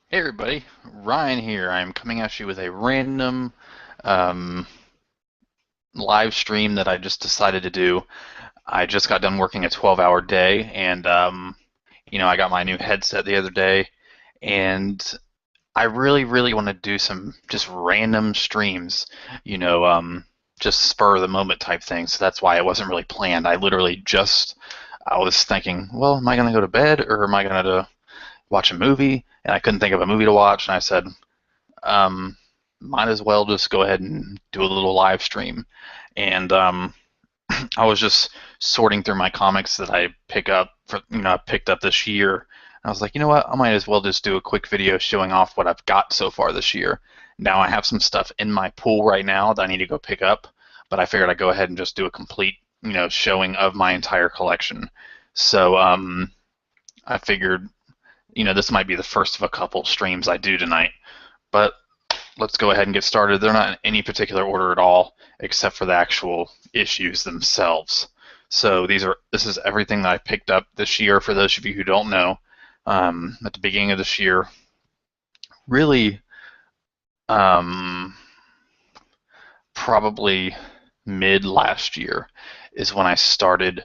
Hey everybody, Ryan here. I'm coming at you with a random um, live stream that I just decided to do. I just got done working a 12-hour day, and I got my new headset the other day, and I really want to do some just random streams, you know, um, just spur of the moment type thing. So that's why it wasn't really planned. I was thinking, well, am I going to go to bed or am I going to watch a movie? And I couldn't think of a movie to watch, and I said, um, might as well just go ahead and do a little live stream. And I was just sorting through my comics that I picked up this year. I was like, you know what? I might as well just do a quick video showing off what I've got so far this year. Now I have some stuff in my pool right now that I need to go pick up, but I figured I'd go ahead and just do a complete, showing of my entire collection. So I figured, this might be the first of a couple streams I do tonight. But let's go ahead and get started. They're not in any particular order at all, except for the actual issues themselves. So this is everything that I picked up this year. For those of you who don't know, at the beginning of this year, really, um, probably mid last year is when I started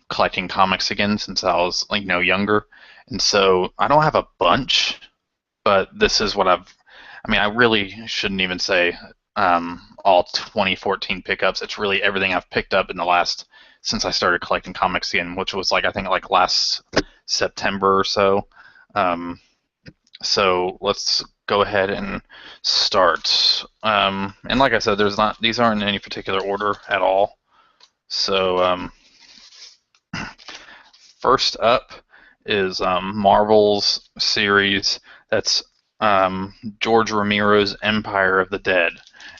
collecting comics again, since I was younger. And so I don't have a bunch, but this is what I really shouldn't even say all 2014 pickups. It's really everything I've picked up in the last since I started collecting comics again, which was I think last September or so. Um, so let's go ahead and start. And like I said, these aren't in any particular order at all. So first up is Marvel's series that's George Romero's Empire of the Dead.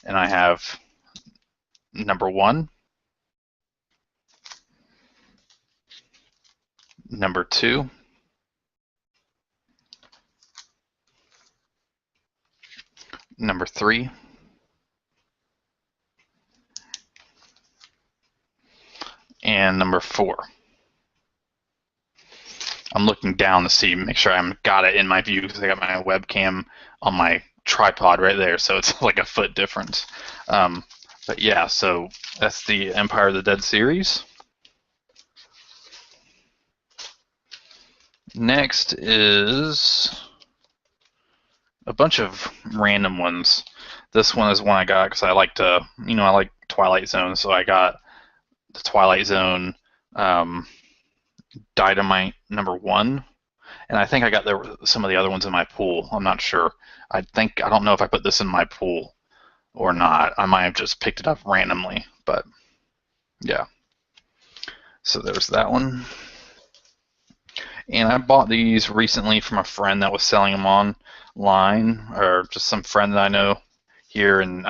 And I have number 1, number 2, number 3, and number 4. I'm looking down to make sure I've got it in my view because I got my webcam on my tripod right there, so it's like a foot difference. But yeah, so that's the Empire of the Dead series. Next is a bunch of random ones. This one is one I got because I like Twilight Zone, so I got the Twilight Zone Dynamite number 1, and I think I got some of the other ones in my pool. I'm not sure. I don't know if I put this in my pool or not. I might have just picked it up randomly, but yeah. So there's that one. And I bought these recently from a friend that was selling them online, or just some friend that I know here in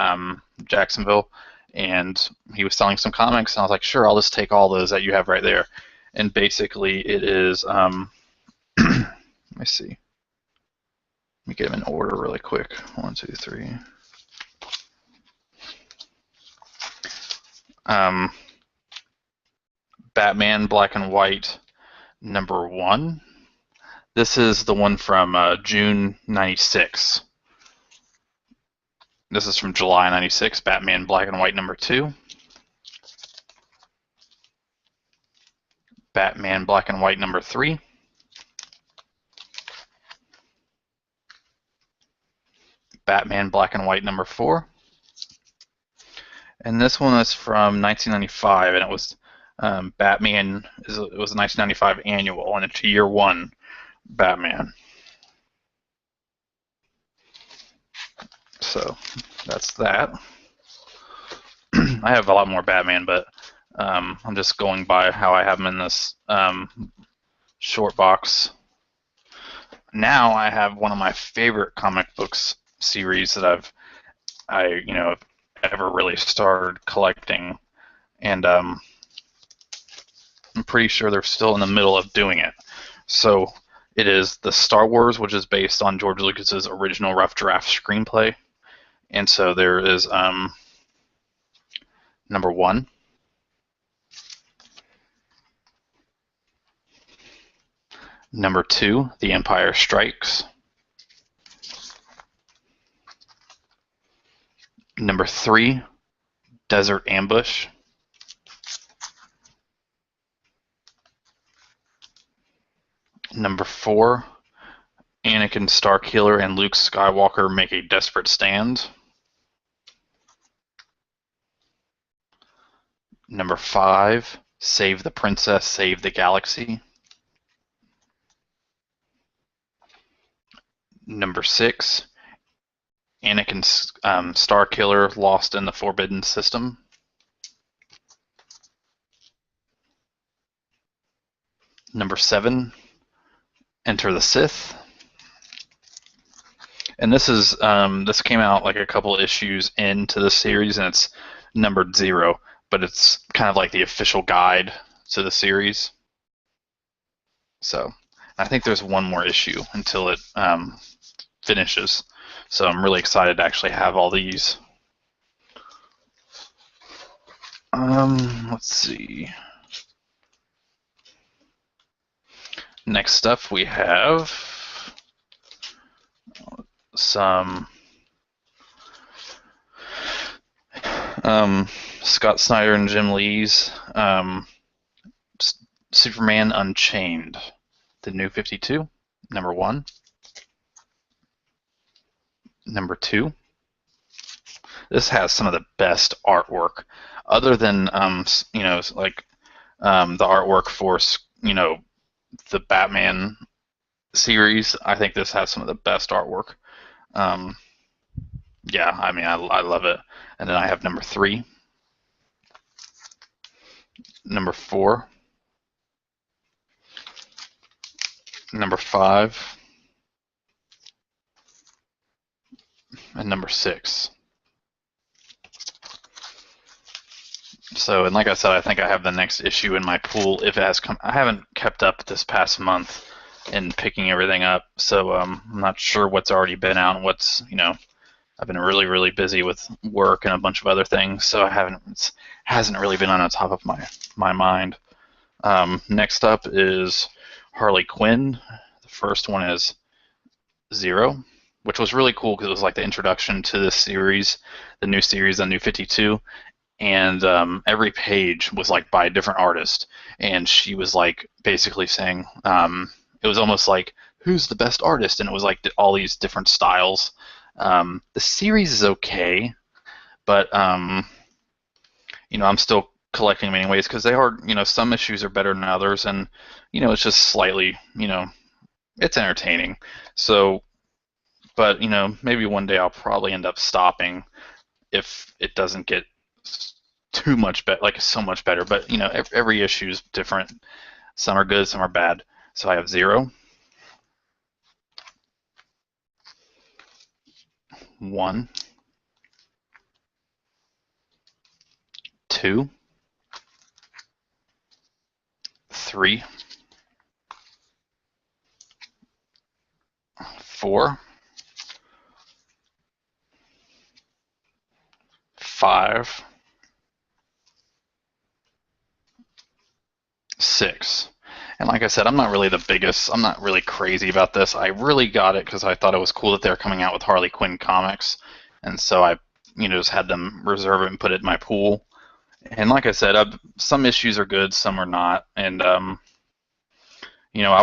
Jacksonville, and he was selling some comics, and I was like, sure, I'll just take all those that you have right there. And basically, it is let me see. Let me get them in order really quick. 1, 2, 3. Batman Black and White number 1. This is the one from June '96. This is from July '96. Batman Black and White number 2. Batman Black and White number 3. Batman Black and White number 4. And this one is from 1995, and it was Batman. It was a 1995 annual, and it's year 1 Batman. So that's that. I have a lot more Batman, but I'm just going by how I have them in this short box. Now I have one of my favorite comic books series that I've ever really started collecting, and I'm pretty sure they're still in the middle of doing it. So it is the Star Wars, which is based on George Lucas's original rough draft screenplay. And so there is number 1, number 2, The Empire Strikes, Number 3, Desert Ambush. Number 4, Anakin Starkiller and Luke Skywalker make a desperate stand. Number 5, Save the Princess, Save the Galaxy. Number 6, Anakin Starkiller Lost in the Forbidden System. Number 7, Enter the Sith. And this came out like a couple issues into the series, and it's numbered 0, but it's kind of like the official guide to the series. So I think there's one more issue until it finishes. So I'm really excited to actually have all these. Let's see. Next up, we have some Scott Snyder and Jim Lee's Superman Unchained, the New 52, number 1. Number 2, this has some of the best artwork, other than like the artwork for the Batman series. I think this has some of the best artwork. Yeah, I mean, I love it. And then I have number 3, number 4, number 5, and number 6. So, and like I said, I think I have the next issue in my pool if it has come. I haven't kept up this past month in picking everything up, so I'm not sure what's already been out and what's, I've been really, really busy with work and a bunch of other things, so it hasn't really been on the top of my mind. Next up is Harley Quinn. The first one is 0, which was really cool because it was like the introduction to this series, the new series, the New 52, and every page was like by a different artist, and she was like basically saying, it was almost like, who's the best artist? And it was like all these different styles. The series is okay, but I'm still collecting them anyways because they are, some issues are better than others, and it's just slightly, it's entertaining. So, but maybe one day I'll probably end up stopping if it doesn't get too much better, like so much better. But every issue is different. Some are good, some are bad. So I have 0, 1, 2, 3, 4, 5, 6. And like I said, I'm not really crazy about this. I really got it because I thought it was cool that they're coming out with Harley Quinn comics. And so I, just had them reserve it and put it in my pool. And like I said, some issues are good, some are not. And, I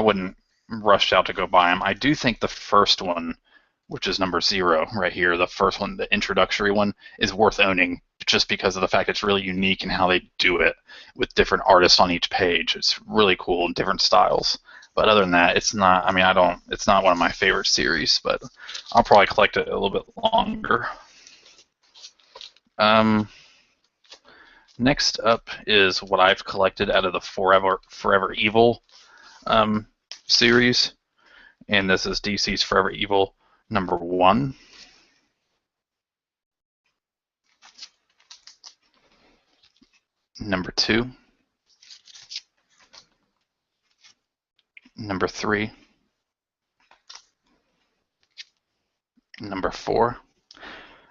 wouldn't rush out to go buy them. I do think the first one, which is number 0 right here, the first one, the introductory one, is worth owning just because of the fact it's really unique in how they do it with different artists on each page. It's really cool and different styles. But other than that, it's not, it's not one of my favorite series, but I'll probably collect it a little bit longer. Next up is what I've collected out of the Forever Evil series, and this is DC's Forever Evil number 1. Number 2. Number 3. Number 4.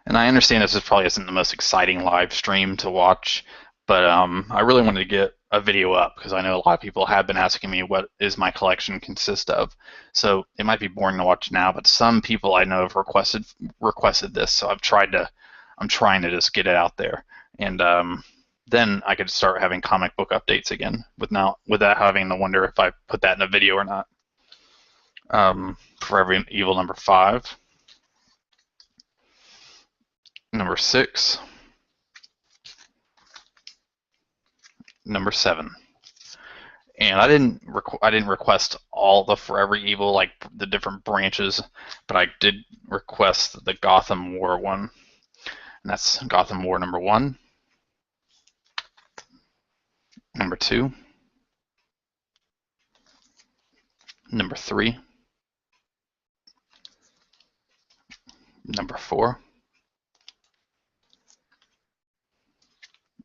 And I understand this probably isn't the most exciting live stream to watch, but I really wanted to get a video up because I know a lot of people have been asking me what is my collection consist of. So it might be boring to watch now, but some people I know have requested this, so I've tried to I'm trying to just get it out there, and then I could start having comic book updates again without having to wonder if I put that in a video or not. Forever Evil number 5, number 6, number 7. And I didn't request all the Forever Evil, like the different branches, but I did request the Gotham War one. And that's Gotham War number 1, number 2, number 3, number 4,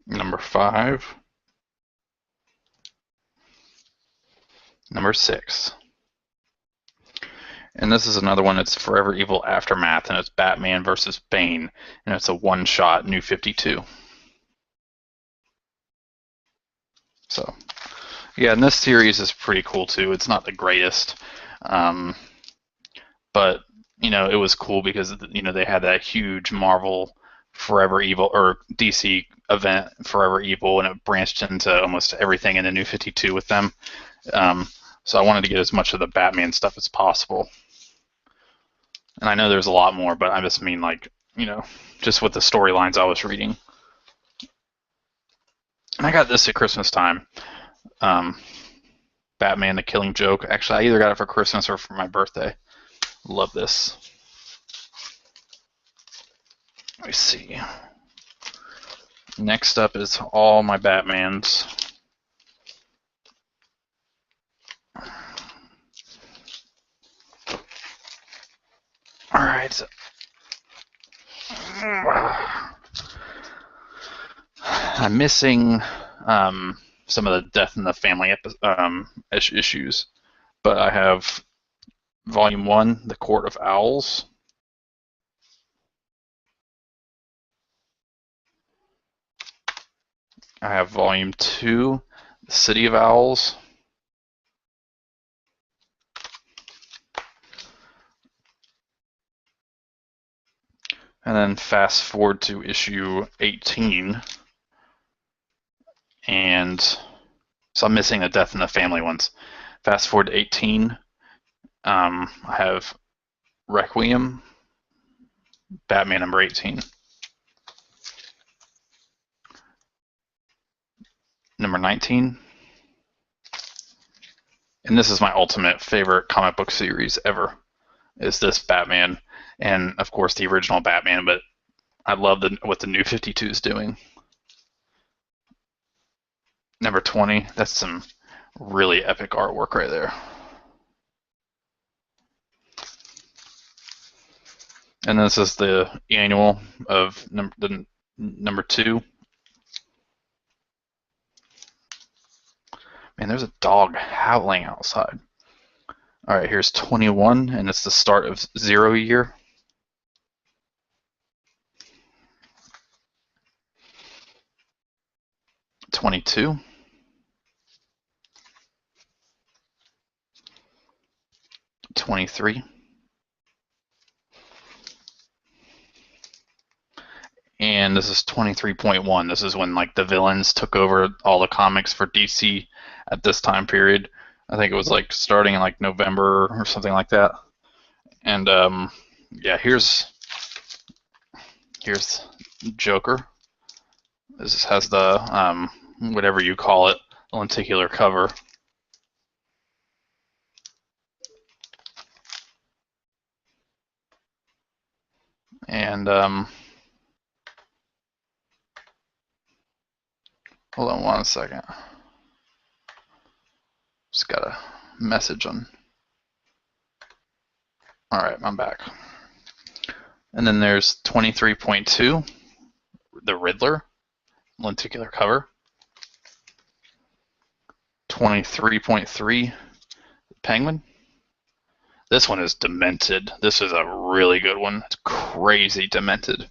number 5, number 6. And this is another one that's Forever Evil Aftermath, and it's Batman versus Bane, and it's a one-shot New 52. So, yeah, and this series is pretty cool too. It's not the greatest, but it was cool because they had that huge Marvel Forever Evil or DC event Forever Evil, and it branched into almost everything in the New 52 with them. So I wanted to get as much of the Batman stuff as possible. And I know there's a lot more, but I just mean just with the storylines I was reading. And I got this at Christmas time. Batman: The Killing Joke. Actually, I either got it for Christmas or for my birthday. Love this. Let me see. Next up is all my Batmans. Alright. I'm missing some of the Death in the Family issues, but I have Volume 1, The Court of Owls. I have Volume 2, The City of Owls. And then fast forward to issue 18. And so I'm missing the Death in the Family ones. Fast forward to 18. I have Requiem, Batman number 18. Number 19. And this is my ultimate favorite comic book series ever, is this Batman. And of course the original Batman, but I love what the New 52 is doing. Number 20, that's some really epic artwork right there. And this is the annual of number 2. Man, there's a dog howling outside. All right, here's 21, and it's the start of 0 year. '22. 23. And this is 23.1. This is when the villains took over all the comics for DC at this time period. I think it was starting in November or something like that. And yeah, here's Joker. This has the whatever you call it, lenticular cover. And hold on 1 second. Just got a message on. All right, I'm back. And then there's 23.2, the Riddler, lenticular cover. 23.3, Penguin. This one is demented. This is a really good one. It's crazy demented.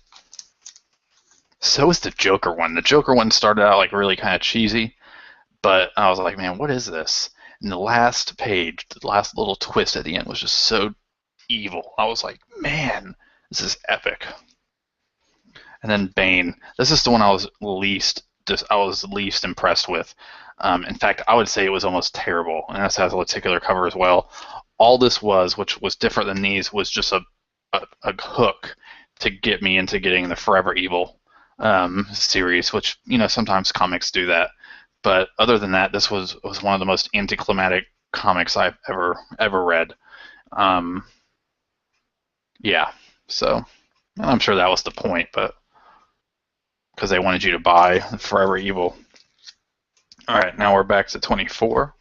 So is the Joker one. The Joker one started out really kind of cheesy, but I was like, man, what is this? And the last page, the last little twist at the end was just so evil. I was like, man, this is epic. And then Bane. This is the one I was least impressed with. In fact, I would say it was almost terrible, and this has a lenticular cover as well. All this was, which was different than these, was just a hook to get me into getting the Forever Evil series, which sometimes comics do that. But other than that, this was one of the most anticlimactic comics I've ever read. Yeah, so I'm sure that was the point, but because they wanted you to buy Forever Evil. All right, now we're back to 24.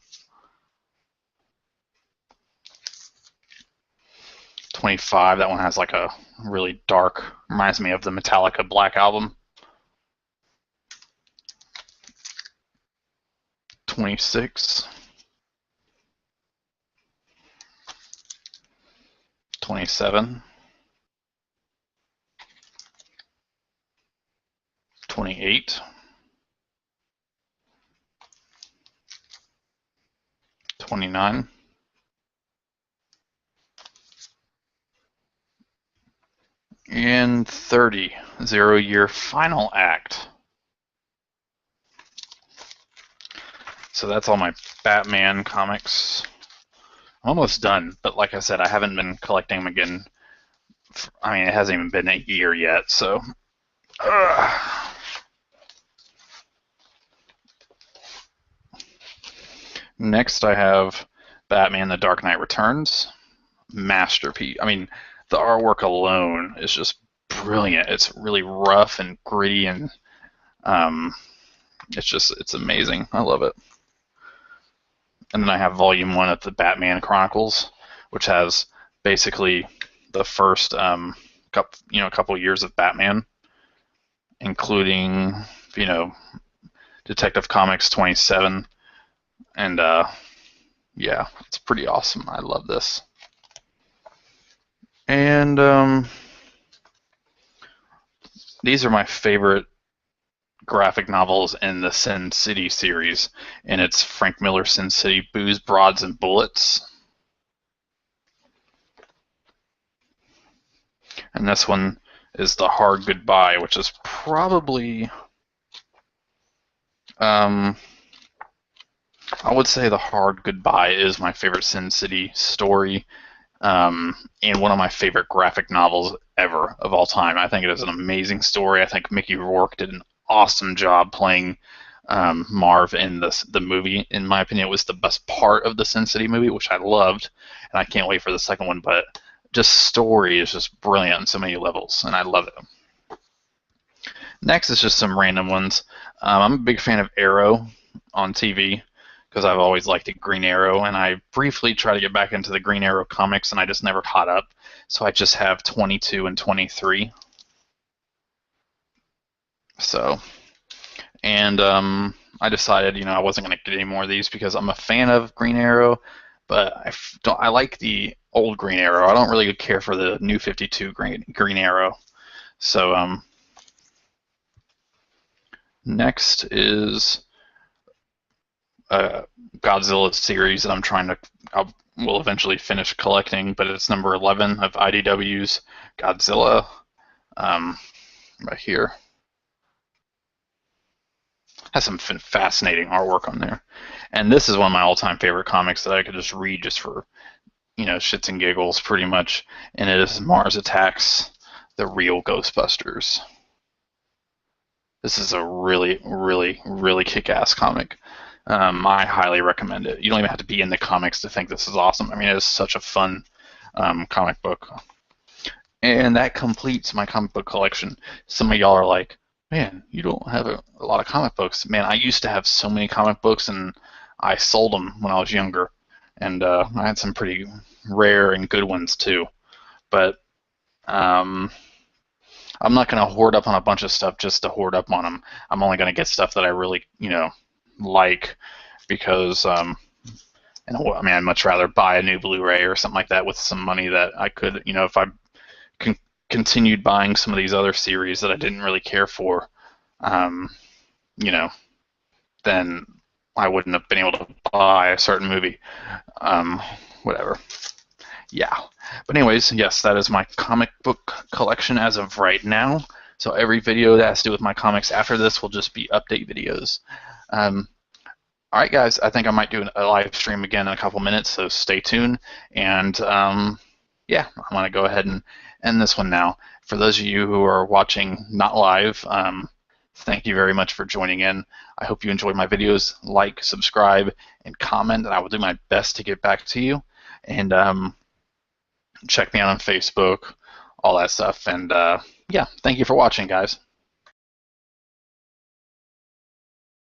25, that one has like a really dark, reminds me of the Metallica Black Album. 26. 27. 28. 29. And 30. 0 Year Final Act. So that's all my Batman comics. I'm almost done, but like I said, I haven't been collecting them again. I mean, it hasn't even been a year yet, so. Next, I have Batman: The Dark Knight Returns. Masterpiece. I mean, the artwork alone is just brilliant. It's really rough and gritty, and it's amazing. I love it. And then I have Volume 1 of the Batman Chronicles, which has basically the first couple years of Batman, including Detective Comics 27, and yeah, it's pretty awesome. I love this. And these are my favorite graphic novels in the Sin City series, and it's Frank Miller's Sin City: Booze, Broads, and Bullets. And this one is The Hard Goodbye, which is probably, I would say The Hard Goodbye is my favorite Sin City story, and one of my favorite graphic novels ever of all time. I think it is an amazing story. I think Mickey Rourke did an awesome job playing Marv in the movie. In my opinion, it was the best part of the Sin City movie, which I loved, and I can't wait for the second one. But just story is just brilliant on so many levels, and I love it. Next is just some random ones. I'm a big fan of Arrow on TV because I've always liked the Green Arrow, and I briefly tried to get back into the Green Arrow comics, and I just never caught up. So I just have 22 and 23. So, and I decided, I wasn't going to get any more of these because I'm a fan of Green Arrow, but I like the old Green Arrow. I don't really care for the new 52 Green Arrow. So, next is Godzilla series that I will eventually finish collecting, but it's number 11 of IDW's Godzilla, right here. Has some fascinating artwork on there. And this is one of my all-time favorite comics that I could just read just for, shits and giggles, pretty much. And it is Mars Attacks: The Real Ghostbusters. This is a really, really, really kick-ass comic. I highly recommend it. You don't even have to be in the comics to think this is awesome. I mean, it is such a fun comic book. And that completes my comic book collection. Some of y'all are like, man, you don't have a lot of comic books. Man, I used to have so many comic books, and I sold them when I was younger. And I had some pretty rare and good ones, too. But I'm not going to hoard up on a bunch of stuff just to hoard up on them. I'm only going to get stuff that I really, like, because, I'd much rather buy a new Blu-ray or something like that with some money that I could, if I continued buying some of these other series that I didn't really care for, then I wouldn't have been able to buy a certain movie. Whatever. Yeah. But anyways, yes, that is my comic book collection as of right now. So every video that has to do with my comics after this will just be update videos. Um, all right, guys, I think I might do a live stream again in a couple minutes, so stay tuned. And yeah, I'm going to go ahead and end this one now. For those of you who are watching not live, thank you very much for joining in. I hope you enjoyed my videos. Like, subscribe, and comment, and I will do my best to get back to you. And check me out on Facebook, all that stuff. And yeah, thank you for watching, guys.